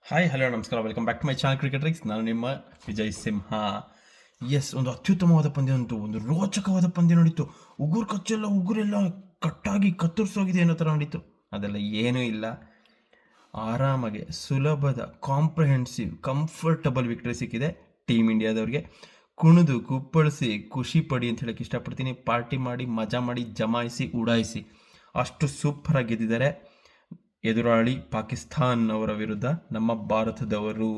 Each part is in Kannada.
ಹಾಯ್ ಹಲೋ ನಮಸ್ಕಾರ welcome back to my channel Cricketrix. ನಾನು ನಿಮ್ಮ ವಿಜಯ್ ಸಿಂಹ. ಎಸ್, ಒಂದು ಅತ್ಯುತ್ತಮವಾದ ಪಂದ್ಯ ಅಂತು, ಒಂದು ರೋಚಕವಾದ ಪಂದ್ಯ ನಡೀತು. ಉಗುರೆಲ್ಲ ಕಟ್ಟಾಗಿ ಕತ್ತರಿಸೋಗಿದೆ ಅನ್ನೋ ಥರ ನಡೀತು. ಅದೆಲ್ಲ ಏನೂ ಇಲ್ಲ. ಆರಾಮಾಗಿ ಸುಲಭದ ಕಾಂಪ್ರಹೆನ್ಸಿವ್ ಕಂಫರ್ಟಬಲ್ ವಿಕ್ಟರಿ ಸಿಕ್ಕಿದೆ ಟೀಮ್ ಇಂಡಿಯಾದವ್ರಿಗೆ. ಕುಣಿದು ಕುಪ್ಪಳಿಸಿ ಖುಷಿ ಪಡಿ ಅಂತ ಹೇಳಕ್ಕೆ ಇಷ್ಟಪಡ್ತೀನಿ. ಪಾರ್ಟಿ ಮಾಡಿ, ಮಜಾ ಮಾಡಿ, ಜಮಾಯಿಸಿ, ಉಡಾಯಿಸಿ ಅಷ್ಟು ಸೂಪರಾಗಿ ಗೆದ್ದಿದ್ದಾರೆ. ಎದುರಾಳಿ ಪಾಕಿಸ್ತಾನ್ ಅವರ ವಿರುದ್ಧ ನಮ್ಮ ಭಾರತದವರು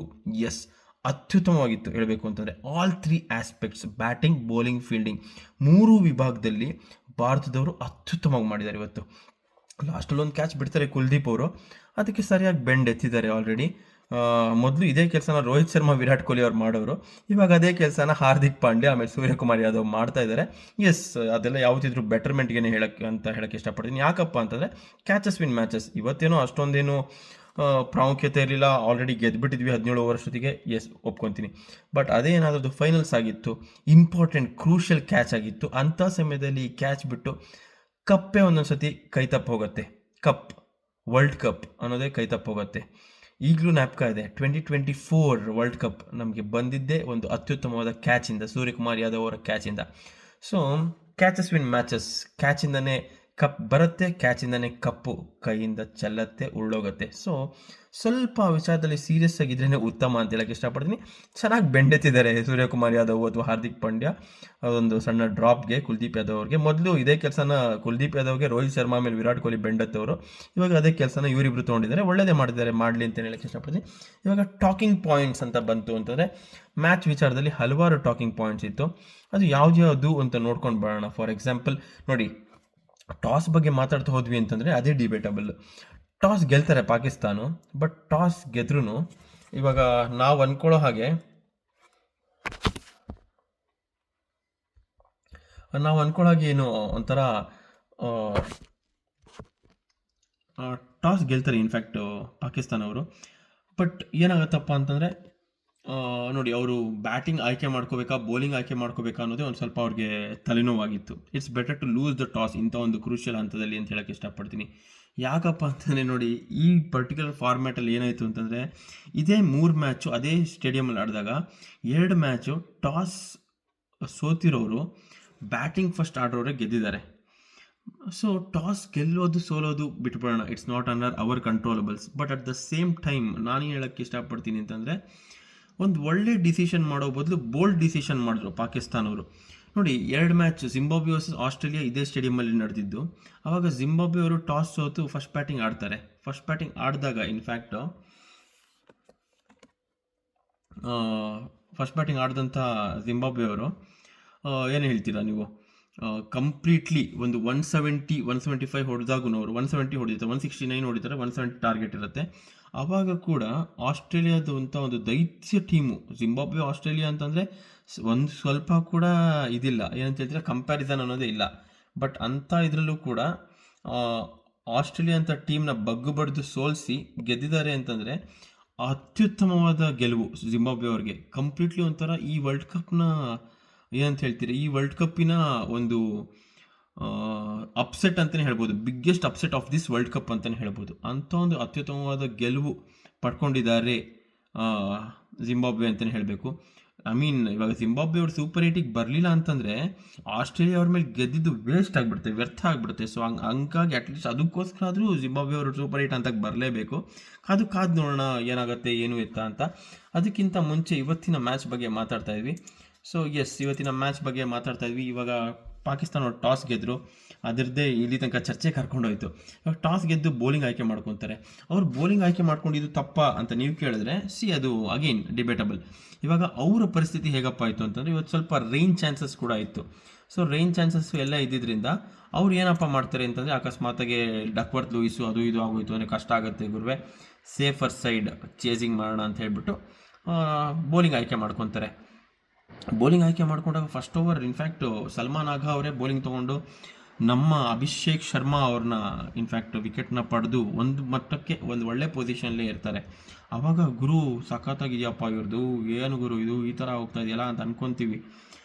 ಎಸ್ ಅತ್ಯುತ್ತಮವಾಗಿತ್ತು ಹೇಳಬೇಕು ಅಂತಂದರೆ. All three aspects, batting, bowling, fielding, ಮೂರೂ ವಿಭಾಗದಲ್ಲಿ ಭಾರತದವರು ಅತ್ಯುತ್ತಮವಾಗಿ ಮಾಡಿದ್ದಾರೆ ಇವತ್ತು. ಲಾಸ್ಟಲ್ಲಿ ಒಂದು ಕ್ಯಾಚ್ ಬಿಡ್ತಾರೆ ಕುಲ್ದೀಪ್ ಅವರು, ಅದಕ್ಕೆ ಸರಿಯಾಗಿ ಬೆಂಡ್ ಎತ್ತಿದ್ದಾರೆ ಆಲ್ರೆಡಿ. ಮೊದಲು ಇದೇ ಕೆಲಸನ ರೋಹಿತ್ ಶರ್ಮಾ, ವಿರಾಟ್ ಕೊಹ್ಲಿ ಅವ್ರು ಮಾಡೋರು. ಇವಾಗ ಅದೇ ಕೆಲಸನ ಹಾರ್ದಿಕ್ ಪಾಂಡ್ಯ ಆಮೇಲೆ ಸೂರ್ಯಕುಮಾರ್ ಯಾದವ್ ಮಾಡ್ತಾ ಇದ್ದಾರೆ. ಎಸ್, ಅದೆಲ್ಲ ಯಾವುದಿದ್ರು ಬೆಟರ್ಮೆಂಟ್ಗೆ ಹೇಳಕ್ಕೆ ಇಷ್ಟಪಡ್ತೀನಿ. ಯಾಕಪ್ಪ ಅಂತಂದರೆ ಕ್ಯಾಚಸ್ ವಿನ್ ಮ್ಯಾಚಸ್. ಇವತ್ತೇನೋ ಅಷ್ಟೊಂದೇನು ಪ್ರಾಮುಖ್ಯತೆ ಇರಲಿಲ್ಲ, ಆಲ್ರೆಡಿ ಗೆದ್ದುಬಿಟ್ಟಿದ್ವಿ 17 ವರ್ಷದೊತ್ತಿಗೆ. ಎಸ್, ಒಪ್ಕೊತೀನಿ. ಬಟ್ ಅದೇ ಏನಾದರೂ ಫೈನಲ್ಸ್ ಆಗಿತ್ತು, ಇಂಪಾರ್ಟೆಂಟ್ ಕ್ರೂಷಿಯಲ್ ಕ್ಯಾಚ್ ಆಗಿತ್ತು, ಅಂಥ ಸಮಯದಲ್ಲಿ ಕ್ಯಾಚ್ ಬಿಟ್ಟು ಕಪ್ಪೇ ಒಂದೊಂದು ಸತಿ ಕೈ ತಪ್ಪು ಹೋಗುತ್ತೆ. ವರ್ಲ್ಡ್ ಕಪ್ ಅನ್ನೋದೇ ಕೈ ತಪ್ಪು ಹೋಗುತ್ತೆ. ಈಗಲೂ ಜ್ಞಾಪಕ ಇದೆ, 2024 ವರ್ಲ್ಡ್ ಕಪ್ ನಮಗೆ ಬಂದಿದ್ದೇ ಒಂದು ಅತ್ಯುತ್ತಮವಾದ ಕ್ಯಾಚಿಂದ, ಸೂರ್ಯಕುಮಾರ್ ಯಾದವ್ ಅವರ ಕ್ಯಾಚಿಂದ. So catches win matches. ಕ್ಯಾಚಿಂದನೇ ಕಪ್ ಬರುತ್ತೆ, ಕ್ಯಾಚಿಂದನೇ ಕಪ್ಪು ಕೈಯಿಂದ ಚೆಲ್ಲತ್ತೆ, ಉಳ್ಳೋಗುತ್ತೆ. ಸೊ ಸ್ವಲ್ಪ ವಿಚಾರದಲ್ಲಿ ಸೀರಿಯಸ್ ಆಗಿದ್ರೇ ಉತ್ತಮ ಅಂತ ಹೇಳಕ್ಕೆ ಇಷ್ಟಪಡ್ತೀನಿ. ಚೆನ್ನಾಗಿ ಬೆಂಡೆತ್ತಿದ್ದಾರೆ ಸೂರ್ಯಕುಮಾರ್ ಯಾದವ್ ಅಥವಾ ಹಾರ್ದಿಕ್ ಪಾಂಡ್ಯ. ಅದೊಂದು ಸಣ್ಣ ಡ್ರಾಪ್ಗೆ ಕುಲ್ದೀಪ್ ಯಾದವ್ ಅವ್ರಿಗೆ. ಮೊದಲು ಇದೇ ಕೆಲಸನ ಕುಲ್ದೀಪ್ ಯಾದವ್ಗೆ ರೋಹಿತ್ ಶರ್ಮಾ ಮೇಲೆ ವಿರಾಟ್ ಕೊಹ್ಲಿ ಬೆಂಡತ್ತವರು, ಇವಾಗ ಅದೇ ಕೆಲಸನ ಇವರಿಬ್ರು ತೊಗೊಂಡಿದ್ದಾರೆ. ಒಳ್ಳೇದೇ ಮಾಡಿದ್ದಾರೆ, ಮಾಡಲಿ ಅಂತ ಹೇಳಕ್ಕೆ ಇಷ್ಟಪಡ್ತೀನಿ. ಇವಾಗ ಟಾಕಿಂಗ್ ಪಾಯಿಂಟ್ಸ್ ಅಂತ ಬಂತು ಅಂತಂದರೆ, ಮ್ಯಾಚ್ ವಿಚಾರದಲ್ಲಿ ಹಲವಾರು ಟಾಕಿಂಗ್ ಪಾಯಿಂಟ್ಸ್ ಇತ್ತು. ಅದು ಯಾವ್ದು ಅಂತ ನೋಡ್ಕೊಂಡು ಬರೋಣ. ಫಾರ್ ಎಕ್ಸಾಂಪಲ್ ನೋಡಿ, ಟಾಸ್ ಬಗ್ಗೆ ಮಾತಾಡ್ತಾ ಹೋದ್ವಿ ಅಂತಂದರೆ ಅದೇ ಡಿಬೇಟಬಲ್. ಟಾಸ್ ಗೆಲ್ತಾರೆ ಪಾಕಿಸ್ತಾನ, ಬಟ್ ಟಾಸ್ ಗೆದ್ರೂ ಇವಾಗ ನಾವು ಅಂದ್ಕೊಳ್ಳೋ ಹಾಗೆ ಏನು ಒಂಥರ ಟಾಸ್ ಗೆಲ್ತಾರೆ ಇನ್ಫ್ಯಾಕ್ಟ್ ಪಾಕಿಸ್ತಾನ ಅವರು. ಬಟ್ ಏನಾಗುತ್ತಪ್ಪ ಅಂತಂದರೆ ನೋಡಿ, ಅವರು ಬ್ಯಾಟಿಂಗ್ ಆಯ್ಕೆ ಮಾಡ್ಕೋಬೇಕಾ, ಬೌಲಿಂಗ್ ಆಯ್ಕೆ ಮಾಡ್ಕೋಬೇಕಾ ಅನ್ನೋದೇ ಒಂದು ಸ್ವಲ್ಪ ಅವ್ರಿಗೆ ತಲೆನೋವಾಗಿತ್ತು. It's better to lose the toss ಇಂಥ ಒಂದು ಕ್ರೂಷಿಯಲ್ ಹಂತದಲ್ಲಿ ಅಂತ ಹೇಳಕ್ಕೆ ಇಷ್ಟಪಡ್ತೀನಿ. ಯಾಕಪ್ಪ ಅಂತಂದರೆ ನೋಡಿ, ಈ ಪರ್ಟಿಕ್ಯುಲರ್ ಫಾರ್ಮ್ಯಾಟಲ್ಲಿ ಏನಾಯಿತು ಅಂತಂದರೆ, ಇದೇ 3 ಮ್ಯಾಚು ಅದೇ ಸ್ಟೇಡಿಯಮಲ್ಲಿ ಆಡಿದಾಗ 2 ಮ್ಯಾಚು ಟಾಸ್ ಸೋತಿರೋರು ಬ್ಯಾಟಿಂಗ್ ಫಸ್ಟ್ ಆಡೋರೇ ಗೆದ್ದಿದ್ದಾರೆ. ಸೊ ಟಾಸ್ ಗೆಲ್ಲೋದು ಸೋಲೋದು ಬಿಟ್ಬಿಡೋಣ, it's not under our controllables. But at the same time ನಾನು ಹೇಳೋಕ್ಕೆ ಇಷ್ಟಪಡ್ತೀನಿ ಅಂತಂದರೆ, ಒಂದು ಒಳ್ಳೆ ಡಿಸಿಷನ್ ಮಾಡೋ ಬದಲು ಬೋಲ್ಡ್ ಡಿಸಿಷನ್ ಮಾಡಿದ್ರು ಪಾಕಿಸ್ತಾನವರು. ನೋಡಿ, 2 ಮ್ಯಾಚ್ ಜಿಂಬಾಬ್ವೆ ವರ್ಸಸ್ ಆಸ್ಟ್ರೇಲಿಯಾ ಇದೇ ಸ್ಟೇಡಿಯಮಲ್ಲಿ ನಡೆದಿದ್ದು. ಆವಾಗ ಜಿಂಬಾಬ್ವೆ ಅವರು ಟಾಸ್ ಸೋತು ಫಸ್ಟ್ ಬ್ಯಾಟಿಂಗ್ ಆಡ್ತಾರೆ. ಫಸ್ಟ್ ಬ್ಯಾಟಿಂಗ್ ಆಡಿದಾಗ ಇನ್ಫ್ಯಾಕ್ಟ್ ಫಸ್ಟ್ ಬ್ಯಾಟಿಂಗ್ ಆಡಿದಂಥ ಜಿಂಬಾಬ್ವೆ ಅವರು ಏನು ಹೇಳ್ತೀರಾ ನೀವು, ಕಂಪ್ಲೀಟ್ಲಿ ಒಂದು 175 ಹೊಡೆದಾಗೂ ಅವರು 170 ಹೊಡಿತಾರೆ, 169 ಹೊಡಿತಾರೆ, 170 ಟಾರ್ಗೆಟ್ ಇರುತ್ತೆ. ಆವಾಗ ಕೂಡ ಆಸ್ಟ್ರೇಲಿಯಾದ ಒಂದು ದೈತ್ಯ ಟೀಮು ಜಿಂಬಾಬ್ವೆ. ಆಸ್ಟ್ರೇಲಿಯಾ ಅಂತಂದರೆ ಒಂದು ಸ್ವಲ್ಪ ಕೂಡ ಇದಿಲ್ಲ, ಏನಂತ ಹೇಳ್ತೀರಾ, ಕಂಪ್ಯಾರಿಸನ್ ಅನ್ನೋದೇ ಇಲ್ಲ. ಬಟ್ ಅಂಥ ಇದರಲ್ಲೂ ಕೂಡ ಆಸ್ಟ್ರೇಲಿಯಾ ಅಂತ ಟೀಮ್ನ ಬಗ್ಗು ಬಡ್ದು ಸೋಲಿಸಿ ಗೆದ್ದಿದ್ದಾರೆ ಅಂತಂದರೆ ಅತ್ಯುತ್ತಮವಾದ ಗೆಲುವು ಜಿಂಬಾಬ್ವೆ ಅವ್ರಿಗೆ. ಕಂಪ್ಲೀಟ್ಲಿ ಒಂಥರ ಈ ವರ್ಲ್ಡ್ ಕಪ್ನ ಏನಂತ ಹೇಳ್ತೀರಿ, ಈ ವರ್ಲ್ಡ್ ಕಪ್ಪಿನ ಒಂದು ಅಪ್ಸೆಟ್ ಅಂತಲೇ ಹೇಳ್ಬೋದು, biggest upset of this world cup ಅಂತಲೇ ಹೇಳ್ಬೋದು. ಅಂಥ ಒಂದು ಅತ್ಯುತ್ತಮವಾದ ಗೆಲುವು ಪಡ್ಕೊಂಡಿದ್ದಾರೆ ಜಿಂಬಾಬ್ವೆ ಅಂತಲೇ ಹೇಳಬೇಕು. ಐ ಮೀನ್, ಇವಾಗ ಜಿಂಬಾಬ್ವೆ ಅವ್ರು ಸೂಪರ್ 8ಗೆ ಬರಲಿಲ್ಲ ಅಂತಂದರೆ ಆಸ್ಟ್ರೇಲಿಯಾ ಅವ್ರ ಮೇಲೆ ಗೆದ್ದಿದ್ದು ವೇಸ್ಟ್ ಆಗಿಬಿಡುತ್ತೆ, ವ್ಯರ್ಥ ಆಗಿಬಿಡುತ್ತೆ. ಸೊ ಹಂಗಾಗಿ ಅಟ್ಲೀಸ್ಟ್ ಅದಕ್ಕೋಸ್ಕರ ಆದರೂ ಜಿಂಬಾಬ್ವೆ ಅವರು ಸೂಪರ್ 8 ಅಂತ ಬರಲೇಬೇಕು. ಕಾದು ನೋಡೋಣ ಏನಾಗುತ್ತೆ ಏನು ಎತ್ತ ಅಂತ. ಅದಕ್ಕಿಂತ ಮುಂಚೆ ಇವತ್ತಿನ ಮ್ಯಾಚ್ ಬಗ್ಗೆ ಮಾತಾಡ್ತಾ ಇದ್ವಿ. ಸೊ ಎಸ್, ಇವತ್ತಿನ ಮ್ಯಾಚ್ ಬಗ್ಗೆ ಮಾತಾಡ್ತಾ ಇದ್ವಿ. ಇವಾಗ ಪಾಕಿಸ್ತಾನ ಟಾಸ್ ಗೆದ್ದರು, ಅದರದ್ದೇ ಇಲ್ಲಿ ತನಕ ಚರ್ಚೆ ಕರ್ಕೊಂಡೋಯ್ತು. ಇವಾಗ ಟಾಸ್ ಗೆದ್ದು ಬೌಲಿಂಗ್ ಆಯ್ಕೆ ಮಾಡ್ಕೊತಾರೆ. ಅವ್ರು ಬೌಲಿಂಗ್ ಆಯ್ಕೆ ಮಾಡ್ಕೊಂಡಿದ್ದು ತಪ್ಪಾ ಅಂತ ನೀವು ಕೇಳಿದ್ರೆ, ಅದು ಅಗೇನ್ ಡಿಬೇಟಬಲ್. ಇವಾಗ ಅವರ ಪರಿಸ್ಥಿತಿ ಹೇಗಪ್ಪ ಆಯಿತು ಅಂತಂದರೆ, ಇವತ್ತು ಸ್ವಲ್ಪ ರೈನ್ ಚಾನ್ಸಸ್ ಕೂಡ ಇತ್ತು. ಸೊ ರೈನ್ ಚಾನ್ಸಸ್ ಎಲ್ಲ ಇದ್ದಿದ್ದರಿಂದ ಅವ್ರು ಏನಪ್ಪ ಮಾಡ್ತಾರೆ ಅಂತಂದರೆ, ಅಕಸ್ಮಾತಾಗಿ ಡಕ್ವರ್ತ್ ಲೂಯಿಸು ಅದು ಇದು ಆಗೋಯ್ತು ಅಂದರೆ ಕಷ್ಟ ಆಗುತ್ತೆ ಗುರುವೆ, ಸೇಫರ್ ಸೈಡ್ ಚೇಸಿಂಗ್ ಮಾಡೋಣ ಅಂತ ಹೇಳ್ಬಿಟ್ಟು ಬೌಲಿಂಗ್ ಆಯ್ಕೆ ಮಾಡ್ಕೊತಾರೆ. ಬೌಲಿಂಗ್ ಆಯ್ಕೆ ಮಾಡ್ಕೊಂಡಾಗ ಫಸ್ಟ್ ಓವರ್ ಇನ್ಫ್ಯಾಕ್ಟ್ ಸಲ್ಮಾನ್ ಆಗಾ ಅವರೇ ಬೌಲಿಂಗ್ ತೊಗೊಂಡು ನಮ್ಮ ಅಭಿಷೇಕ್ ಶರ್ಮಾ ಅವ್ರನ್ನ ಇನ್ಫ್ಯಾಕ್ಟ್ ವಿಕೆಟ್ನ ಪಡೆದು ಒಂದು ಮಟ್ಟಕ್ಕೆ ಒಂದು ಒಳ್ಳೆ ಪೊಸಿಷನ್ಲೇ ಇರ್ತಾರೆ. ಆವಾಗ ಗುರು ಸಖತ್ತಾಗಿದೆಯಪ್ಪ ಇವ್ರದ್ದು, ಏನು ಗುರು ಇದು ಈ ಥರ ಹೋಗ್ತಾ ಇದೆಯಲ್ಲ ಅಂತ ಅನ್ಕೊತೀವಿ.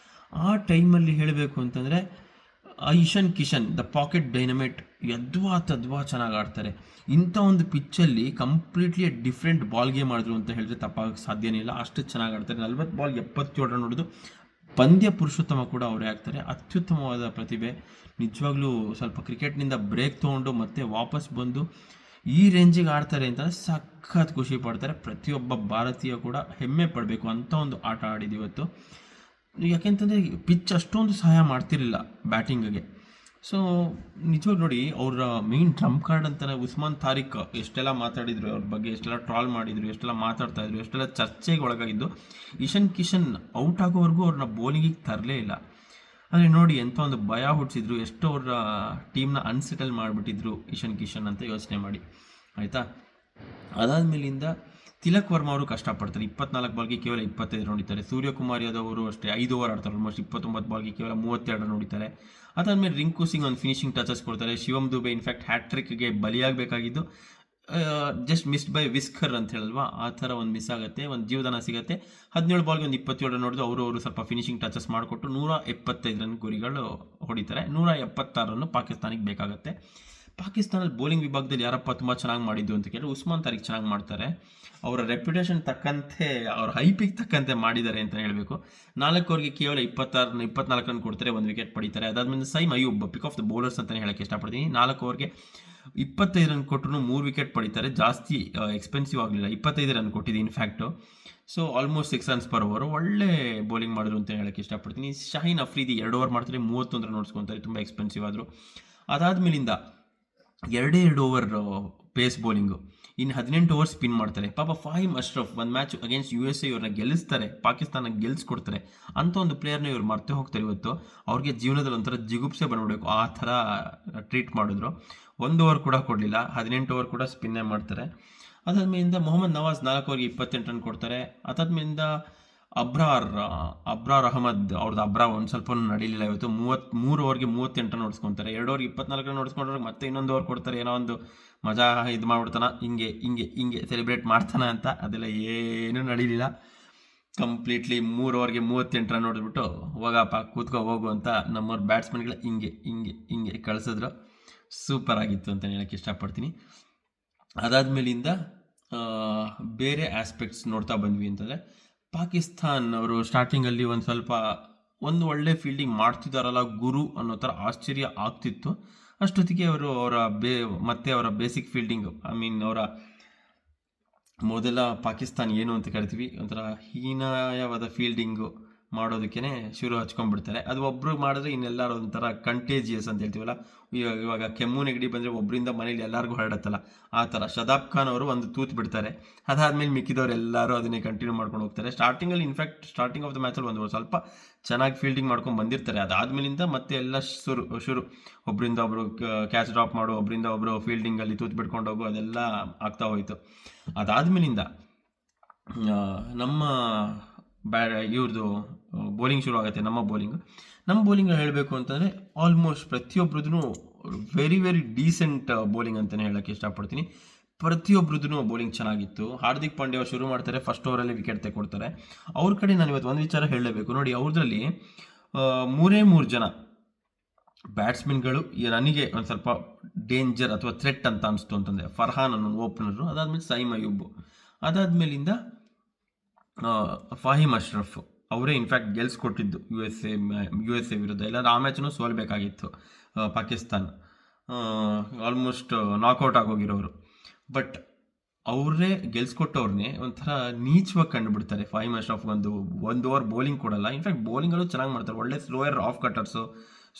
ಆ ಟೈಮಲ್ಲಿ ಹೇಳಬೇಕು ಅಂತಂದರೆ Ishan Kishan the pocket dynamite ತದ್ವಾ ಚೆನ್ನಾಗಿ ಆಡ್ತಾರೆ. ಇಂಥ ಒಂದು ಪಿಚ್ಚಲ್ಲಿ ಕಂಪ್ಲೀಟ್ಲಿ ಡಿಫ್ರೆಂಟ್ ಬಾಲ್ ಗೇಮ್ ಆಡಿದ್ರು ಅಂತ ಹೇಳಿದ್ರೆ ತಪ್ಪಾಗಕ್ಕೆ ಸಾಧ್ಯನೇ ಇಲ್ಲ. ಅಷ್ಟು ಚೆನ್ನಾಗಿ ಆಡ್ತಾರೆ. 40 ಬಾಲ್ 77 ರನ್ ಹೊಡೆದು ಪಂದ್ಯ ಪುರುಷೋತ್ತಮ ಕೂಡ ಅವರೇ ಆಗ್ತಾರೆ. ಅತ್ಯುತ್ತಮವಾದ ಪ್ರತಿಭೆ. ನಿಜವಾಗ್ಲೂ ಸ್ವಲ್ಪ ಕ್ರಿಕೆಟ್ನಿಂದ ಬ್ರೇಕ್ ತೊಗೊಂಡು ಮತ್ತೆ ವಾಪಸ್ ಬಂದು ಈ ರೇಂಜಿಗೆ ಆಡ್ತಾರೆ ಅಂತ ಸಖತ್ ಖುಷಿ ಪಡ್ತಾರೆ. ಪ್ರತಿಯೊಬ್ಬ ಭಾರತೀಯ ಕೂಡ ಹೆಮ್ಮೆ ಪಡಬೇಕು ಅಂತ ಒಂದು ಆಟ ಆಡಿದ್ದು ಇವತ್ತು. ಯಾಕೆಂತಂದರೆ ಪಿಚ್ ಅಷ್ಟೊಂದು ಸಹಾಯ ಮಾಡ್ತಿರಲಿಲ್ಲ ಬ್ಯಾಟಿಂಗಿಗೆ. ಸೊ ನಿಜವಾಗಿ ನೋಡಿ, ಅವರ ಮೇನ್ ಟ್ರಂಪ್ ಕಾರ್ಡ್ ಅಂತಾನೆ ಉಸ್ಮಾನ್ ತಾರಿಕ್ ಎಷ್ಟೆಲ್ಲ ಮಾತಾಡಿದ್ರು, ಅವ್ರ ಬಗ್ಗೆ ಎಷ್ಟೆಲ್ಲ ಟ್ರಾಲ್ ಮಾಡಿದ್ರು, ಎಷ್ಟೆಲ್ಲ ಮಾತಾಡ್ತಾಯಿದ್ರು, ಎಷ್ಟೆಲ್ಲ ಚರ್ಚೆಗೆ ಒಳಗಾಗಿದ್ದು. ಇಶಾನ್ ಕಿಶನ್ ಔಟ್ ಆಗೋವರೆಗೂ ಅವ್ರನ್ನ ಬೌಲಿಂಗಿಗೆ ತರಲೇ ಇಲ್ಲ. ಅಂದರೆ ನೋಡಿ ಎಂಥ ಒಂದು ಭಯ ಹುಟ್ಟಿಸಿದ್ರು, ಎಷ್ಟು ಅವರ ಟೀಮ್ನ ಅನ್ಸೆಟಲ್ ಮಾಡಿಬಿಟ್ಟಿದ್ರು ಇಶಾನ್ ಕಿಶನ್ ಅಂತ ಯೋಚನೆ ಮಾಡಿ, ಆಯಿತಾ. ಅದಾದಮೇಲಿಂದ ತಿಲಕ್ ವರ್ಮಾ ಅವರು ಕಷ್ಟಪಡ್ತಾರೆ. 24 ಬಾಲ್ಗೆ ಕೇವಲ 25 ಹೊಡಿತಾರೆ. ಸೂರ್ಯಕುಮಾರ್ ಯಾದವ್ ಅವರು ಅಷ್ಟೇ 5 ಓವರ್ ಆಡ್ತಾರೆ. ಆಲ್ಮೋಸ್ಟ್ 29 ಬಾಲ್ಗೆ ಕೇವಲ 32 ರನ್ ಹೊಡಿತಾರೆ. ಅದಾದಮೇಲೆ ರಿಂಕು ಸಿಂಗ್ ಒಂದು ಫಿನಿಶಿಂಗ್ ಟಚಸ್ ಕೊಡ್ತಾರೆ. ಶಿವಮ್ ದುಬೆ ಇನ್ಫ್ಯಾಕ್ಟ್ ಹ್ಯಾಟ್ರಿಕ್ಗೆ ಬಲಿಯಾಗಬೇಕಾಗಿದ್ದು ಜಸ್ಟ್ ಮಿಸ್ಡ್ ಬೈ ವಿಸ್ಕರ್ ಅಂತ ಹೇಳಲ್ವಾ, ಆ ಥರ ಒಂದು ಮಿಸ್ ಆಗುತ್ತೆ, ಒಂದು ಜೀವದಾನ ಸಿಗುತ್ತೆ. 17 ಬಾಲ್ಗೆ ಒಂದು 27 ರನ್ ಹೊಡೆದು ಅವರು ಸ್ವಲ್ಪ ಫಿನಿಶಿಂಗ್ ಟಚಸ್ ಮಾಡಿಕೊಟ್ಟು 175 ರನ್ ಗುರಿಗಳು ಹೊಡಿತಾರೆ. 176 ರನ್ನು ಪಾಕಿಸ್ತಾನಿಗೆ ಬೇಕಾಗುತ್ತೆ. ಪಾಕಿಸ್ತಾನದ ಬೌಲಿಂಗ್ ವಿಭಾಗದಲ್ಲಿ ಯಾರಪ್ಪ ತುಂಬ ಚೆನ್ನಾಗಿ ಮಾಡಿದ್ದು ಅಂತ ಕೇಳಿದ್ರೆ ಉಸ್ಮಾನ್ ತಾರಿಕ್ ಚೆನ್ನಾಗಿ ಮಾಡ್ತಾರೆ. ಅವರ ರೆಪ್ಯುಟೇಷನ್ ತಕ್ಕಂತೆ, ಅವ್ರ ಹೈಪಿಗೆ ತಕ್ಕಂತೆ ಮಾಡಿದ್ದಾರೆ ಅಂತ ಹೇಳಬೇಕು. 4 ಓವರ್ಗೆ ಕೇವಲ 24 ರನ್ ಕೊಡ್ತಾರೆ, 1 ವಿಕೆಟ್ ಪಡಿತಾರೆ. ಅದಾದಮೇಲೆ ಸೈಮ್ ಅಯ್ಯೂಬ್ ಪಿಕ್ ಆಫ್ ದ ಬೌಲರ್ಸ್ ಅಂತಲೇ ಹೇಳಕ್ಕೆ ಇಷ್ಟಪಡ್ತೀನಿ. 4 ಓವರ್ಗೆ 25 ರನ್ ಕೊಟ್ಟರು 3 ವಿಕೆಟ್ ಪಡಿತಾರೆ. ಜಾಸ್ತಿ ಎಕ್ಸ್ಪೆನ್ಸಿವ್ ಆಗಲಿಲ್ಲ, 25 ರನ್ ಕೊಟ್ಟಿದ್ದು in fact. So almost 6 runs per over, ಒಳ್ಳೆ ಬೌಲಿಂಗ್ ಮಾಡಿದ್ರು ಅಂತ ಹೇಳಕ್ಕೆ ಇಷ್ಟಪಡ್ತೀನಿ. ಶಾಹೀನ್ ಅಫ್ರಿದಿ 2 ಓವರ್ ಮಾಡ್ತಾರೆ, 31 ರನ್ ನೋಡ್ಸ್ಕೊತಾರೆ, ತುಂಬ ಎಕ್ಸ್ಪೆನ್ಸಿವ್ ಆದರು. ಅದಾದಮೇಲಿಂದ 2 ಓವರ್ ಪೇಸ್ ಬೌಲಿಂಗು, ಇನ್ನು 18 ಓವರ್ ಸ್ಪಿನ್ ಮಾಡ್ತಾರೆ. ಪಾಪ ಫಹೀಮ್ ಅಶ್ರಫ್ ಒಂದು ಮ್ಯಾಚ್ ಅಗೇನ್ಸ್ಟ್ USA ಇವ್ರನ್ನ ಗೆಲ್ಲಿಸ್ತಾರೆ, ಪಾಕಿಸ್ತಾನ ಗೆಲ್ಲಿಸ್ಕೊಡ್ತಾರೆ. ಅಂಥ ಒಂದು ಪ್ಲೇಯರ್ನ ಇವ್ರು ಮರ್ತೆ ಹೋಗ್ತಾರೆ ಇವತ್ತು. ಅವ್ರಿಗೆ ಜೀವನದಲ್ಲಿ ಒಂಥರ ಜಿಗುಪ್ಸೆ ಬಂದ್ಬಿಡಬೇಕು, ಆ ಥರ ಟ್ರೀಟ್ ಮಾಡಿದ್ರು. 1 ಓವರ್ ಕೂಡ ಕೊಡಲಿಲ್ಲ, 18 ಓವರ್ ಕೂಡ ಸ್ಪಿನ್ನೇ ಮಾಡ್ತಾರೆ. ಅದಾದ್ಮೇಲಿಂದ ಮೊಹಮ್ಮದ್ ನವಾಜ್ 4 ಓವರ್ಗೆ 28 ರನ್ ಕೊಡ್ತಾರೆ. ಅದಾದ್ಮೇಲಿಂದ ಅಬ್ರಾರ್ ಅಹಮದ್ ಅವ್ರದ್ದು ಒಂದು ಸ್ವಲ್ಪ ನಡೀಲಿಲ್ಲ ಇವತ್ತು. 33 ಓವರ್ಗೆ 38 ರನ್ ಹೊಡ್ಸ್ಕೊತಾರೆ. 2 ಓವರ್ಗೆ 24 ರನ್ ಹೊಡ್ಸ್ಕೊಂಡ್ರೆ ಮತ್ತೆ ಇನ್ನೊಂದು ಓವರ್ ಕೊಡ್ತಾರೆ, ಏನೋ ಒಂದು ಮಜಾ ಇದು ಮಾಡ್ಬಿಡ್ತಾನ, ಹಿಂಗೆ ಸೆಲೆಬ್ರೇಟ್ ಮಾಡ್ತಾನ ಅಂತ. ಅದೆಲ್ಲ ಏನೂ ನಡೀಲಿಲ್ಲ. ಕಂಪ್ಲೀಟ್ಲಿ 3 ಓವರ್ಗೆ 38 ರನ್ ಹೊಡೆದ್ಬಿಟ್ಟು ಹೋಗಪ್ಪ ಕೂತ್ಕೊ ಹೋಗು ಅಂತ ನಮ್ಮವ್ರ ಬ್ಯಾಟ್ಸ್ಮನ್ಗಳ ಹಿಂಗೆ ಕಳಿಸಿದ್ರು. ಸೂಪರ್ ಆಗಿತ್ತು ಅಂತ ಹೇಳಕ್ಕೆ ಇಷ್ಟಪಡ್ತೀನಿ. ಅದಾದಮೇಲಿಂದ ಬೇರೆ ಆಸ್ಪೆಕ್ಟ್ಸ್ ನೋಡ್ತಾ ಬಂದ್ವಿ ಅಂತಂದರೆ, ಪಾಕಿಸ್ತಾನ್ ಅವರು ಸ್ಟಾರ್ಟಿಂಗಲ್ಲಿ ಒಂದು ಒಳ್ಳೆ ಫೀಲ್ಡಿಂಗ್ ಮಾಡ್ತಿದ್ದಾರಲ್ಲ ಗುರು ಅನ್ನೋ ಥರ ಆಶ್ಚರ್ಯ ಆಗ್ತಿತ್ತು. ಅಷ್ಟೊತ್ತಿಗೆ ಅವರ ಬೇಸಿಕ್ ಫೀಲ್ಡಿಂಗ್, ಅವರ ಮೊದಲ ಪಾಕಿಸ್ತಾನ್ ಏನು ಅಂತ ಕರಿತೀವಿ, ಒಂಥರ ಹೀನಾಯವಾದ ಫೀಲ್ಡಿಂಗು ಮಾಡೋದಕ್ಕೇ ಶುರು ಹಚ್ಕೊಂಡ್ಬಿಡ್ತಾರೆ. ಅದು ಒಬ್ಬರು ಮಾಡಿದ್ರೆ ಇನ್ನೆಲ್ಲರೂ ಒಂಥರ ಕಂಟೇಜಿಯಸ್ ಅಂತ ಹೇಳ್ತೀವಲ್ಲ, ಇವಾಗ ಕೆಮ್ಮು ನೆಗಡಿ ಬಂದರೆ ಒಬ್ಬರಿಂದ ಮನೇಲಿ ಎಲ್ಲರಿಗೂ ಹರಡತ್ತಲ್ಲ, ಆ ಥರ. ಶದಾಬ್ ಖಾನ್ ಅವರು ಒಂದು ತೂತು ಬಿಡ್ತಾರೆ. ಅದಾದಮೇಲೆ ಮಿಕ್ಕಿದವರು ಎಲ್ಲರೂ ಅದನ್ನೇ ಕಂಟಿನ್ಯೂ ಮಾಡ್ಕೊಂಡು ಹೋಗ್ತಾರೆ. ಸ್ಟಾರ್ಟಿಂಗಲ್ಲಿ ಸ್ಟಾರ್ಟಿಂಗ್ ಆಫ್ ದ ಮ್ಯಾಚಲ್ಲಿ ಒಂದು ಸ್ವಲ್ಪ ಚೆನ್ನಾಗಿ ಫೀಲ್ಡಿಂಗ್ ಮಾಡ್ಕೊಂಡು ಬಂದಿರ್ತಾರೆ. ಅದಾದಮೇಲಿಂದ ಮತ್ತೆ ಎಲ್ಲ ಶುರು ಒಬ್ಬರಿಂದ ಒಬ್ಬರು ಕ್ಯಾಚ್ ಡ್ರಾಪ್ ಮಾಡು, ಒಬ್ಬರಿಂದ ಒಬ್ಬರು ಫೀಲ್ಡಿಂಗಲ್ಲಿ ತೂತು ಬಿಡ್ಕೊಂಡು ಹೋಗು, ಅದೆಲ್ಲ ಆಗ್ತಾ ಹೋಯಿತು. ಅದಾದಮೇಲಿಂದ ನಮ್ಮ ಇವ್ರದ್ದು ಬೌಲಿಂಗ್ ಶುರು ಆಗುತ್ತೆ. ನಮ್ಮ ಬೌಲಿಂಗ್ ಹೇಳಬೇಕು ಅಂತಂದರೆ ಆಲ್ಮೋಸ್ಟ್ ಪ್ರತಿಯೊಬ್ಬರದ್ದು ವೆರಿ ವೆರಿ ಡೀಸೆಂಟ್ ಬೌಲಿಂಗ್ ಅಂತಲೇ ಹೇಳೋಕ್ಕೆ ಇಷ್ಟಪಡ್ತೀನಿ. ಪ್ರತಿಯೊಬ್ಬರದ್ದು ಬೌಲಿಂಗ್ ಚೆನ್ನಾಗಿತ್ತು. ಹಾರ್ದಿಕ್ ಪಾಂಡ್ಯ ಅವರು ಶುರು ಮಾಡ್ತಾರೆ, ಫಸ್ಟ್ ಓವರಲ್ಲಿ ವಿಕೆಟ್ ತೆಗೊಡ್ತಾರೆ. ಅವ್ರ ಕಡೆ ನಾನು ಇವತ್ತು ಒಂದು ವಿಚಾರ ಹೇಳಲೇಬೇಕು ನೋಡಿ. ಅವ್ರದ್ರಲ್ಲಿ 3 ಜನ ಬ್ಯಾಟ್ಸ್ಮನ್ಗಳು ನನಗೆ ಒಂದು ಸ್ವಲ್ಪ ಡೇಂಜರ್ ಅಥವಾ ಥ್ರೆಟ್ ಅಂತ ಅನಿಸ್ತು ಅಂತಂದರೆ, ಫರ್ಹಾನ್ ಅನ್ನೋ ಓಪನರು, ಅದಾದಮೇಲೆ ಸೈಮ್ ಅಯ್ಯೂಬ್, ಅದಾದಮೇಲಿಂದ ಫಹೀಮ್ ಅಶ್ರಫ್ ಅವರೇ ಇನ್ಫ್ಯಾಕ್ಟ್ ಗೆಲ್ಸ್ಕೊಟ್ಟಿದ್ದು USA ವಿರುದ್ಧ. ಇಲ್ಲಾಂದ್ರೆ ಆ ಮ್ಯಾಚನ್ನು ಸೋಲ್ಬೇಕಾಗಿತ್ತು ಪಾಕಿಸ್ತಾನ, ಆಲ್ಮೋಸ್ಟ್ ನಾಕೌಟ್ ಆಗೋಗಿರೋರು. ಬಟ್ ಅವರೇ ಗೆಲ್ಸ್ಕೊಟ್ಟವ್ರನ್ನೇ ಒಂಥರ ನೀಚವಾಗಿ ಕಂಡುಬಿಡ್ತಾರೆ. ಫಹೀಮ್ ಅಶ್ರಫ್ ಒಂದು ಓವರ್ ಬೌಲಿಂಗ್ ಕೊಡಲ್ಲ. ಇನ್ಫ್ಯಾಕ್ಟ್ ಬೌಲಿಂಗಲ್ಲೂ ಚೆನ್ನಾಗಿ ಮಾಡ್ತಾರೆ, ಒಳ್ಳೆ ಸ್ಲೋಯರ್ ಆಫ್ ಕಟರ್ಸು,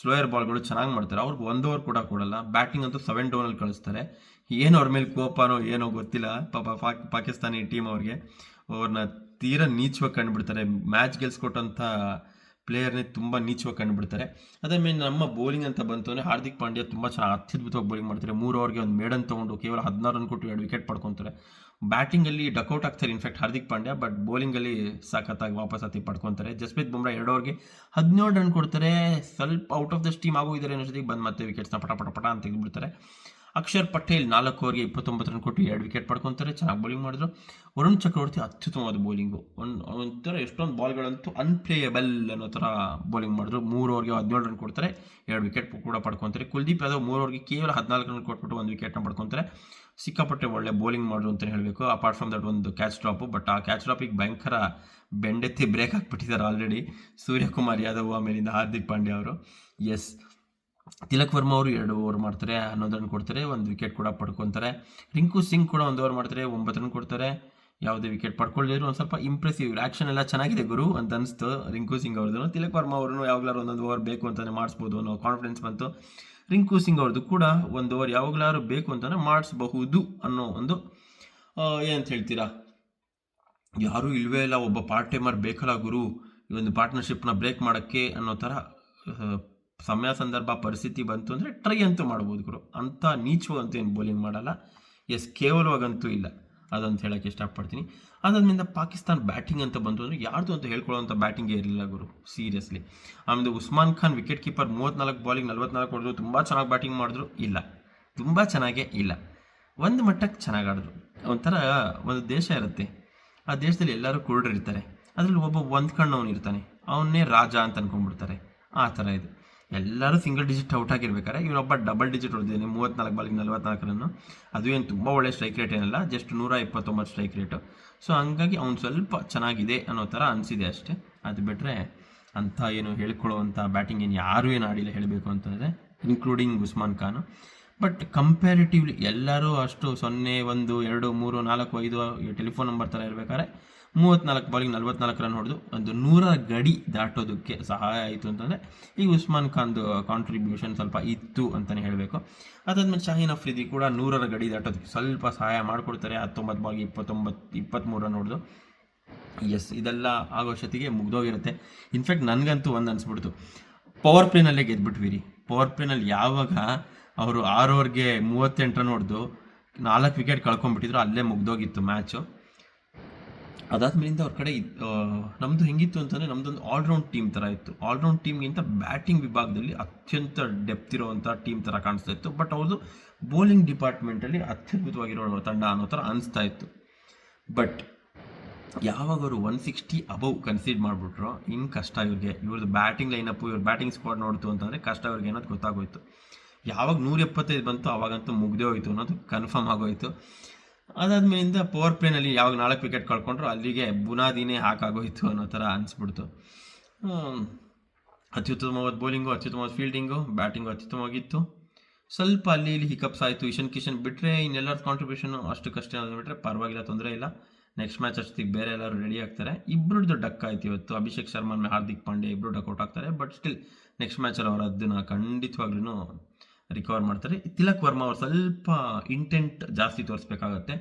ಸ್ಲೋಯರ್ ಬಾಲ್ಗಳು ಚೆನ್ನಾಗಿ ಮಾಡ್ತಾರೆ. ಅವ್ರಿಗೆ 1 ಓವರ್ ಕೂಡ ಕೊಡಲ್ಲ. ಬ್ಯಾಟಿಂಗ್ ಅಂತೂ 7 ಡೌನಲ್ಲಿ ಕಳಿಸ್ತಾರೆ. ಏನು ಅವ್ರ ಮೇಲೆ ಕೋಪನೋ ಏನೋ ಗೊತ್ತಿಲ್ಲ, ಪಾಕಿಸ್ತಾನಿ ಟೀಮ್ ಅವ್ರನ್ನ ತೀರಾ ನೀಚವಾಗಿ ಕಂಡುಬಿಡ್ತಾರೆ. ಮ್ಯಾಚ್ ಗೆಲ್ಸ್ಕೊಟ್ಟಂಥ ಪ್ಲೇಯರ್ನೇ ತುಂಬ ನೀಚವಾಗಿ ಕಂಡುಬಿಡ್ತಾರೆ. ಅದಾದ್ಮೇಲೆ ನಮ್ಮ ಬೌಲಿಂಗ್ ಅಂತ ಬಂತು ಅಂದರೆ, ಹಾರ್ದಿಕ್ ಪಾಂಡ್ಯ ತುಂಬ ಚೆನ್ನಾಗಿ ಅತ್ಯದ್ಭುತವಾಗಿ ಬೌಲಿಂಗ್ ಮಾಡ್ತಾರೆ. 3 ಓವರ್ಗೆ ಒಂದು ಮೇಡನ್ ತೊಗೊಂಡು ಕೇವಲ 16 ರನ್ ಕೊಟ್ಟು 2 ವಿಕೆಟ್ ಪಡ್ಕೊತಾರೆ. ಬ್ಯಾಟಿಂಗಲ್ಲಿ ಡಕೌಟ್ ಆಗ್ತಾರೆ ಇನ್ಫ್ಯಾಕ್ಟ್ ಹಾರ್ದಿಕ್ ಪಾಂಡ್ಯ, ಬಟ್ ಬೌಲಿಂಗಲ್ಲಿ ಸಖತ್ತಾಗಿ ವಾಪಸ್ ಹತ್ತಿ ಪಡ್ಕೊತಾರೆ. ಜಸ್ಪ್ರೀತ್ ಬುಮ್ರಾ 2 ಓವರ್ಗೆ 17 ರನ್ ಕೊಡ್ತಾರೆ. ಸ್ವಲ್ಪ ಔಟ್ ಆಫ್ ದ ಸ್ಟೀಮ್ ಆಗೋಗಿದ್ದಾರೆ ಅನ್ನೋಷ್ಟೊತ್ತಿಗೆ ಬಂದು ಮತ್ತೆ ವಿಕೆಟ್ಸ್ನ ಪಟ ಅಂತ ತೆಗೆದುಬಿಡ್ತಾರೆ. ಅಕ್ಷರ್ ಪಟೇಲ್ 4 ಓವರ್ಗೆ 29 ರನ್ ಕೊಟ್ಟು 2 ವಿಕೆಟ್ ಪಡ್ಕೊತಾರೆ, ಚೆನ್ನಾಗಿ ಬೌಲಿಂಗ್ ಮಾಡಿದ್ರು. ವರುಣ್ ಚಕ್ರವರ್ತಿ ಅತ್ಯುತ್ತಮವಾದ ಬೌಲಿಂಗು, ಒಂಥರ ಎಷ್ಟೊಂದು ಬಾಲ್ಗಳಂತೂ ಅನ್ಪ್ಲೇಯಬಲ್ ಅನ್ನೋ ಥರ ಬೌಲಿಂಗ್ ಮಾಡಿದ್ರು. 3 ಓವರ್ಗೆ 17 ರನ್ ಕೊಡ್ತಾರೆ, 2 ವಿಕೆಟ್ ಕೂಡ ಪಡ್ಕೊತಾರೆ. ಕುಲ್ದೀಪ್ ಯಾದವ್ 3 ಓವರ್ಗೆ ಕೇವಲ 14 ರನ್ ಕೊಟ್ಬಿಟ್ಟು 1 ವಿಕೆಟ್ನ ಪಡ್ಕೊತಾರೆ. ಸಿಕ್ಕಾಪಟ್ಟೆ ಒಳ್ಳೆ ಬೌಲಿಂಗ್ ಮಾಡಿದ್ರು ಅಂತಲೇ ಹೇಳಬೇಕು. ಅಪಾರ್ಟ್ ಫ್ರಮ್ ದಟ್ ಒಂದು ಕ್ಯಾಚ್ ಡ್ರಾಪು, ಬಟ್ ಆ ಕ್ಯಾಚ್ ಡ್ರಾಪಿಗೆ ಭಯಂಕರ ಬೆಂಡೆತ್ತಿ ಬ್ರೇಕ್ ಹಾಕ್ಬಿಟ್ಟಿದ್ದಾರೆ ಆಲ್ರೆಡಿ ಸೂರ್ಯಕುಮಾರ್ ಯಾದವ್, ಆಮೇಲಿಂದ ಹಾರ್ದಿಕ್ ಪಾಂಡ್ಯ ಅವರು. ಎಸ್, ತಿಲಕ್ ವರ್ಮಾ ಅವರು 2 ಓವರ್ ಮಾಡ್ತಾರೆ, 11 ರನ್ ಕೊಡ್ತಾರೆ, 1 ವಿಕೆಟ್ ಕೂಡ ಪಡ್ಕೊತಾರೆ. ರಿಂಕು ಸಿಂಗ್ ಕೂಡ 1 ಓವರ್ ಮಾಡ್ತಾರೆ, 9 ರನ್ ಕೊಡ್ತಾರೆ, ಯಾವುದೇ ವಿಕೆಟ್ ಪಡ್ಕೊಳ್ಳಿದ್ರು. ಒಂದು ಸ್ವಲ್ಪ ಇಂಪ್ರೆಸಿವ್ ಆ್ಯಕ್ಷನ್ ಎಲ್ಲ ಚೆನ್ನಾಗಿದೆ ಗುರು ಅಂತ ಅನಿಸ್ತು ರಿಂಕು ಸಿಂಗ್ ಅವ್ರದ್ದು. ತಿಲಕ್ ವರ್ಮಾ ಅವ್ರನ್ನು ಯಾವಾಗಲಾರು 1 ಓವರ್ ಬೇಕು ಅಂತಲೇ ಮಾಡಿಸ್ಬೋದು ಅನ್ನೋ ಕಾನ್ಫಿಡೆನ್ಸ್ ಬಂತು. ರಿಂಕು ಸಿಂಗ್ ಅವ್ರದ್ದು ಕೂಡ 1 ಓವರ್ ಯಾವಾಗಲಾರು ಬೇಕು ಅಂತಲೇ ಮಾಡಿಸ್ಬಹುದು ಅನ್ನೋ ಒಂದು ಏನಂತ ಹೇಳ್ತೀರಾ, ಯಾರೂ ಇಲ್ವೇ ಇಲ್ಲ, ಒಬ್ಬ ಪಾರ್ಟ್ ಟೈಮರ್ ಬೇಕಲ್ಲ ಗುರು ಈ ಒಂದು ಪಾರ್ಟ್ನರ್ಶಿಪ್ನ ಬ್ರೇಕ್ ಮಾಡೋಕ್ಕೆ ಅನ್ನೋ ಥರ ಸಮಯ ಸಂದರ್ಭ ಪರಿಸ್ಥಿತಿ ಬಂತು ಅಂದರೆ ಟ್ರೈ ಅಂತೂ ಮಾಡ್ಬೋದು ಗುರು. ಅಂಥ ನೀಚವಾಗಂತೂ ಏನು ಬೌಲಿಂಗ್ ಮಾಡಲ್ಲ. ಎಸ್, ಕೇವಲವಾಗಂತೂ ಇಲ್ಲ, ಅದಂತ ಹೇಳೋಕ್ಕೆ ಇಷ್ಟಪಡ್ತೀನಿ. ಅದಾದ್ಮೇಲೆ ಪಾಕಿಸ್ತಾನ ಬ್ಯಾಟಿಂಗ್ ಅಂತ ಬಂತು ಅಂದರೆ ಯಾರ್ದು ಅಂತ ಹೇಳ್ಕೊಳ್ಳೋಂಥ ಬ್ಯಾಟಿಂಗೇ ಇರಲಿಲ್ಲ ಗುರು, ಸೀರಿಯಸ್ಲಿ. ಆಮೇಲೆ ಉಸ್ಮಾನ್ ಖಾನ್ ವಿಕೆಟ್ ಕೀಪರ್ 34 ಬಾಲಿಂಗ್ 44 ಹೊಡೆದ್ರು, ತುಂಬ ಚೆನ್ನಾಗಿ ಬ್ಯಾಟಿಂಗ್ ಮಾಡಿದ್ರು. ಇಲ್ಲ, ತುಂಬ ಚೆನ್ನಾಗೇ ಇಲ್ಲ, ಒಂದು ಮಟ್ಟಕ್ಕೆ ಚೆನ್ನಾಗಿ ಆಡಿದ್ರು. ಒಂಥರ ಒಂದು ದೇಶ ಇರುತ್ತೆ, ಆ ದೇಶದಲ್ಲಿ ಎಲ್ಲರೂ ಕುರುಡರಿರ್ತಾರೆ, ಅದರಲ್ಲಿ ಒಬ್ಬ ಒಂದು ಕಣ್ಣವನು ಇರ್ತಾನೆ, ಅವನ್ನೇ ರಾಜ ಅಂತ ಅನ್ಕೊಂಡ್ಬಿಡ್ತಾರೆ. ಆ ಥರ ಇದು, ಎಲ್ಲರೂ ಸಿಂಗಲ್ ಡಿಜಿಟ್ ಔಟ್ ಆಗಿರ್ಬೇಕಾರೆ ಇವನೊಬ್ಬ ಡಬಲ್ ಡಿಜಿಟ್ ಹೊಡೆದಿದ್ದಾನೆ, 34 ಬಾಲಿಗೆ 44 ರನ್ನು. ಅದು ಏನು ತುಂಬ ಒಳ್ಳೆ ಸ್ಟ್ರೈಕ್ ರೇಟ್ ಏನಲ್ಲ, ಜಸ್ಟ್ 129 ಸ್ಟ್ರೈಕ್ ರೇಟು. ಸೊ ಹಂಗಾಗಿ ಅವ್ನು ಸ್ವಲ್ಪ ಚೆನ್ನಾಗಿದೆ ಅನ್ನೋ ಥರ ಅನಿಸಿದೆ ಅಷ್ಟೇ. ಅದು ಬಿಟ್ಟರೆ ಅಂಥ ಏನು ಹೇಳ್ಕೊಳ್ಳೋವಂಥ ಬ್ಯಾಟಿಂಗ್ ಏನು ಯಾರೂ ಏನು ಆಡಿಲ್ಲ ಹೇಳಬೇಕು ಅಂತಂದರೆ, including Usman Khan. But comparatively ಎಲ್ಲರೂ ಅಷ್ಟು 0, 1, 2, 3, 4, 5 ಟೆಲಿಫೋನ್ ನಂಬರ್ ಥರ ಇರಬೇಕಾದ್ರೆ 34 ಬಾಲಿಗೆ 44 ರನ್ ಹೊಡೆದು ಒಂದು 100 ಗಡಿ ದಾಟೋದಕ್ಕೆ ಸಹಾಯ ಆಯಿತು ಅಂತಂದರೆ ಈ ಉಸ್ಮಾನ್ ಖಾನ್ದು ಕಾಂಟ್ರಿಬ್ಯೂಷನ್ ಸ್ವಲ್ಪ ಇತ್ತು ಅಂತಲೇ ಹೇಳಬೇಕು. ಅದಾದ್ಮೇಲೆ ಶಾಹೀನ್ ಅಫ್ರಿದಿ ಕೂಡ 100 ಗಡಿ ದಾಟೋದಕ್ಕೆ ಸ್ವಲ್ಪ ಸಹಾಯ ಮಾಡಿಕೊಡ್ತಾರೆ. 19 ಬಾಲ್ಗೆ 23 ರನ್ ಹೊಡೆದು. ಎಸ್, ಇದೆಲ್ಲ ಆಗೋಷ್ಟೊತ್ತಿಗೆ ಮುಗ್ದೋಗಿರುತ್ತೆ. ಇನ್ಫ್ಯಾಕ್ಟ್ ನನಗಂತೂ ಒಂದು ಅನಿಸ್ಬಿಡ್ತು, ಪವರ್ ಪ್ಲೇನಲ್ಲೇ ಗೆದ್ಬಿಟ್ವಿ. ಪವರ್ ಪ್ಲೇನಲ್ಲಿ ಯಾವಾಗ ಅವರು 6 ಓವರ್ಗೆ 38 ರನ್ ಹೊಡೆದು 4 ವಿಕೆಟ್ ಕಳ್ಕೊಂಡ್ಬಿಟ್ಟಿದ್ರು, ಅಲ್ಲೇ ಮುಗ್ದೋಗಿತ್ತು ಮ್ಯಾಚು. ಅದಾದ್ಮೇಲಿಂದ ಅವ್ರ ಕಡೆ ನಮ್ಮದು ಹೆಂಗಿತ್ತು ಅಂತಂದರೆ, ನಮ್ಮದೊಂದು ಆಲ್ರೌಂಡ್ ಟೀಮ್ ಥರ ಇತ್ತು. ಆಲ್ರೌಂಡ್ ಟೀಮ್ಗಿಂತ ಬ್ಯಾಟಿಂಗ್ ವಿಭಾಗದಲ್ಲಿ ಅತ್ಯಂತ ಡೆಪ್ತ್ ಇರೋವಂಥ ಟೀಮ್ ಥರ ಕಾಣಿಸ್ತಾ ಇತ್ತು. ಬಟ್ ಅವ್ರದ್ದು ಬೌಲಿಂಗ್ ಡಿಪಾರ್ಟ್ಮೆಂಟಲ್ಲಿ ಅತ್ಯದ್ಭುತವಾಗಿರೋ ತಂಡ ಅನ್ನೋ ಥರ ಅನಿಸ್ತಾ ಇತ್ತು. ಬಟ್ ಯಾವಾಗ ಅವರು 160 ಅಬೌವ್ ಕನ್ಸೀಡ್ ಮಾಡಿಬಿಟ್ರು, ಇನ್ನು ಕಷ್ಟ ಇವ್ರದ್ದು ಬ್ಯಾಟಿಂಗ್ ಲೈನಪ್ಪು, ಇವ್ರ ಬ್ಯಾಟಿಂಗ್ ಸ್ಕ್ವಾಡ್ ನೋಡ್ತು ಅಂತಂದರೆ ಕಷ್ಟ ಇವ್ರಿಗೆ ಅನ್ನೋದು ಗೊತ್ತಾಗೋಯ್ತು. ಯಾವಾಗ 175 ಬಂತು ಆವಾಗಂತೂ ಮುಗ್ದೇ ಹೋಯ್ತು ಅನ್ನೋದು ಕನ್ಫರ್ಮ್ ಆಗೋಯ್ತು. ಅದಾದ್ಮೇಲಿಂದ ಪವರ್ ಪ್ಲೇನಲ್ಲಿ ಯಾವಾಗ 4 ವಿಕೆಟ್ ಕಳ್ಕೊಂಡ್ರು ಅಲ್ಲಿಗೆ ಬುನಾದಿನೇ ಹಾಕಾಗೋಯ್ತು ಅನ್ನೋ ಥರ ಅನಿಸ್ಬಿಡ್ತು. ಅತ್ಯುತ್ತಮವಾದ ಬೌಲಿಂಗು, ಅತ್ಯುತ್ತಮವಾದ ಫೀಲ್ಡಿಂಗು, ಬ್ಯಾಟಿಂಗು ಅತ್ಯುತ್ತಮವಾಗಿತ್ತು. ಸ್ವಲ್ಪ ಅಲ್ಲಿ ಇಲ್ಲಿ ಹಿಕಪ್ಸ್ ಆಯಿತು. ಇಶಾನ್ ಕಿಶನ್ ಬಿಟ್ಟರೆ ಇನ್ನೆಲ್ಲರ ಕಾಂಟ್ರಿಬ್ಯೂಷನು ಅಷ್ಟಕ್ಕಷ್ಟೇ ಬಿಟ್ಟರೆ ಪರವಾಗಿಲ್ಲ, ತೊಂದರೆ ಇಲ್ಲ. ನೆಕ್ಸ್ಟ್ ಮ್ಯಾಚ್ ಅಷ್ಟೊತ್ತಿಗೆ ಬೇರೆ ಎಲ್ಲರೂ ರೆಡಿ ಆಗ್ತಾರೆ. ಇಬ್ಬರದ್ದು ಡಕ್ ಆಯ್ತು ಇವತ್ತು. ಅಭಿಷೇಕ್ ಶರ್ಮಾ ಮೇಲೆ ಹಾರ್ದಿಕ್ ಪಾಂಡ್ಯ ಇಬ್ಬರು ಡಕ್ಔಟ್ ಆಗ್ತಾರೆ. ಬಟ್ ಸ್ಟಿಲ್ ನೆಕ್ಸ್ಟ್ ಮ್ಯಾಚಲ್ಲಿ ಅವರು ಅದನ್ನು ಖಂಡಿತವಾಗ್ಲೂ ರಿಕವರ್ ಮಾಡ್ತಾರೆ. ತಿಲಕ್ ವರ್ಮಾ ಅವರು ಸ್ವಲ್ಪ ಇಂಟೆಂಟ್ ಜಾಸ್ತಿ ತೋರಿಸ್ಬೇಕಾಗತ್ತೆ.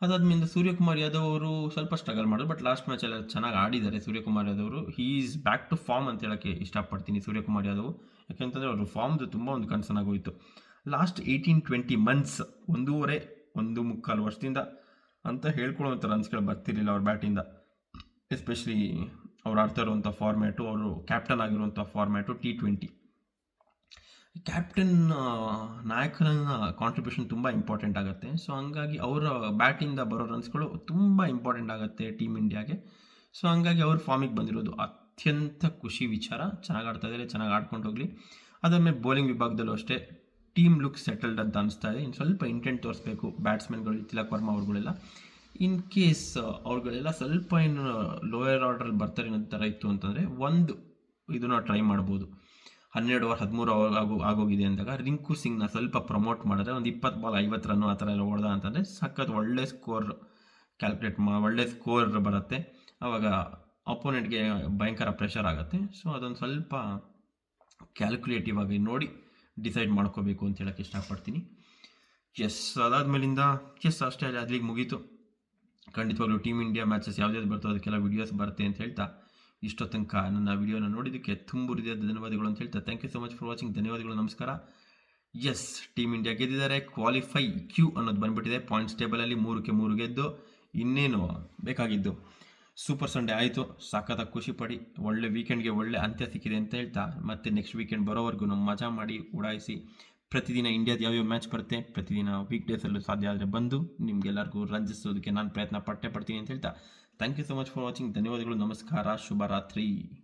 ಅದಾದ್ಮೇಲೆ ಸೂರ್ಯಕುಮಾರ್ ಯಾದವ್ ಅವರು ಸ್ವಲ್ಪ ಸ್ಟ್ರಗಲ್ ಮಾಡಿದ್ರು, ಬಟ್ ಲಾಸ್ಟ್ ಮ್ಯಾಚಲ್ಲಿ ಚೆನ್ನಾಗಿ ಆಡಿದ್ದಾರೆ ಸೂರ್ಯಕುಮಾರ್ ಯಾದವ್ ಅವರು. He is back to form ಅಂತ ಹೇಳೋಕ್ಕೆ ಇಷ್ಟಪಡ್ತೀನಿ ಸೂರ್ಯಕುಮಾರ್ ಯಾದವ್. ಯಾಕೆಂತಂದರೆ ಅವರು ಫಾರ್ಮ್ದು ತುಂಬ ಒಂದು ಕನ್ಸರ್ನ್ ಆಗೋಯಿತು. ಲಾಸ್ಟ್ 18-20 ಮಂತ್ಸ್ 1.25 ವರ್ಷದಿಂದ ಅಂತ ಹೇಳ್ಕೊಳ್ಳೋವಂಥ ರನ್ಸ್ಗಳು ಬರ್ತಿರಲಿಲ್ಲ ಅವ್ರ ಬ್ಯಾಟಿಂದ. ಎಸ್ಪೆಷಲಿ ಅವ್ರು ಆಡ್ತಾ ಇರುವಂಥ ಫಾರ್ಮ್ಯಾಟು, ಅವರು ಕ್ಯಾಪ್ಟನ್ ಆಗಿರುವಂಥ ಫಾರ್ಮ್ಯಾಟು T20. ಕ್ಯಾಪ್ಟನ್ ನಾಯಕನ ಕಾಂಟ್ರಿಬ್ಯೂಷನ್ ತುಂಬ ಇಂಪಾರ್ಟೆಂಟ್ ಆಗುತ್ತೆ. ಸೊ ಹಂಗಾಗಿ ಅವರ ಬ್ಯಾಟಿಂದ ಬರೋ ರನ್ಸ್ಗಳು ತುಂಬ ಇಂಪಾರ್ಟೆಂಟ್ ಆಗುತ್ತೆ ಟೀಮ್ ಇಂಡಿಯಾಗೆ. ಸೊ ಹಂಗಾಗಿ ಅವ್ರ ಫಾರ್ಮಿಗೆ ಬಂದಿರೋದು ಅತ್ಯಂತ ಖುಷಿ ವಿಚಾರ. ಚೆನ್ನಾಗಿ ಆಡ್ತಾ ಇದ್ದಾರೆ, ಚೆನ್ನಾಗಿ ಆಡ್ಕೊಂಡು ಹೋಗಲಿ. ಅದಾದಮೇಲೆ ಬೌಲಿಂಗ್ ವಿಭಾಗದಲ್ಲೂ ಅಷ್ಟೇ ಟೀಮ್ ಲುಕ್ ಸೆಟಲ್ಡ್ ಅಂತ ಅನಿಸ್ತಾ ಇದೆ. ಇನ್ನು ಸ್ವಲ್ಪ ಇಂಟೆಂಟ್ ತೋರಿಸ್ಬೇಕು ಬ್ಯಾಟ್ಸ್ಮನ್ಗಳು, ತಿಲಕ್ ವರ್ಮಾ ಅವ್ರುಗಳೆಲ್ಲ. ಇನ್ ಕೇಸ್ ಅವ್ರುಗಳೆಲ್ಲ ಸ್ವಲ್ಪ ಏನು ಲೋಯರ್ ಆರ್ಡ್ರಲ್ಲಿ ಬರ್ತಾರೆ ಅನ್ನೋ ಥರ ಇತ್ತು ಅಂತಂದರೆ ಒಂದು ಇದನ್ನ ಟ್ರೈ ಮಾಡ್ಬೋದು. 12 ಓವರ್ 13 ಓವರ್ ಆಗೋಗಿದೆ ಅಂದಾಗ ರಿಂಕು ಸಿಂಗ್ನ ಸ್ವಲ್ಪ ಪ್ರಮೋಟ್ ಮಾಡಿದ್ರೆ ಒಂದು 20 ಬಾಲ್ 50 ರನ್ನು ಆ ಥರ ಎಲ್ಲ ಹೊಡೆದ ಅಂತಂದರೆ ಸಖತ್ ಒಳ್ಳೆ ಸ್ಕೋರ್ ಒಳ್ಳೆ ಸ್ಕೋರ್ ಬರುತ್ತೆ. ಆವಾಗ ಅಪೋನೆಂಟ್ಗೆ ಭಯಂಕರ ಪ್ರೆಷರ್ ಆಗುತ್ತೆ. ಸೊ ಅದೊಂದು ಸ್ವಲ್ಪ ಕ್ಯಾಲ್ಕುಲೇಟಿವ್ ಆಗಿ ನೋಡಿ ಡಿಸೈಡ್ ಮಾಡ್ಕೋಬೇಕು ಅಂತ ಹೇಳೋಕ್ಕೆ ಇಷ್ಟಪಡ್ತೀನಿ. ಎಸ್, ಅದಾದ್ಮೇಲಿಂದ ಅಷ್ಟೇ ಅಲ್ಲಿಗೆ ಮುಗೀತು. ಖಂಡಿತವಾಗ್ಲೂ ಟೀಮ್ ಇಂಡಿಯಾ ಮ್ಯಾಚಸ್ ಯಾವ್ದು ಬರ್ತೋ ಅದಕ್ಕೆಲ್ಲ ವೀಡಿಯೋಸ್ ಬರುತ್ತೆ ಅಂತ ಹೇಳ್ತಾ, ಇಷ್ಟೋ ತನಕ ನನ್ನ ವಿಡಿಯೋನ ನೋಡಿದ್ದಕ್ಕೆ ತುಂಬ ಹೃದಯದ ಧನ್ಯವಾದಗಳು ಅಂತ ಹೇಳ್ತಾ, thank you so much for watching. ಧನ್ಯವಾದಗಳು, ನಮಸ್ಕಾರ. ಎಸ್, ಟೀಮ್ ಇಂಡಿಯಾ ಗೆದ್ದಿದ್ದಾರೆ. ಕ್ವಾಲಿಫೈ ಕ್ಯೂ ಅನ್ನೋದು ಬಂದುಬಿಟ್ಟಿದೆ. ಪಾಯಿಂಟ್ಸ್ ಟೇಬಲಲ್ಲಿ 3ಕ್ಕೆ 3 ಗೆದ್ದು ಇನ್ನೇನು ಬೇಕಾಗಿದ್ದು. ಸೂಪರ್ ಸಂಡೇ ಆಯಿತು, ಸಖತ್ತಾಗಿ ಖುಷಿ ಪಡಿ. ಒಳ್ಳೆ ವೀಕೆಂಡ್ಗೆ ಒಳ್ಳೆ ಅಂತ್ಯ ಸಿಕ್ಕಿದೆ ಅಂತ ಹೇಳ್ತಾ, ಮತ್ತೆ ನೆಕ್ಸ್ಟ್ ವೀಕೆಂಡ್ ಬರೋವರೆಗೂ ನಮ್ಮ ಮಜಾ ಮಾಡಿ ಉಡಾಯಿಸಿ ಪ್ರತಿದಿನ ಇಂಡಿಯಾದ ಯಾವ್ಯಾವ ಮ್ಯಾಚ್ ಬರುತ್ತೆ ಪ್ರತಿದಿನ ವೀಕ್ ಡೇಸಲ್ಲೂ ಸಾಧ್ಯ ಆದರೆ ಬಂದು ನಿಮ್ಗೆಲ್ಲರಿಗೂ ರಂಜಿಸೋದಕ್ಕೆ ನಾನು ಪ್ರಯತ್ನ ಪಡ್ತೀನಿ ಅಂತ ಹೇಳ್ತಾ thank you so much for watching. ಧನ್ಯವಾದಗಳು, ನಮಸ್ಕಾರ, ಶುಭರಾತ್ರಿ.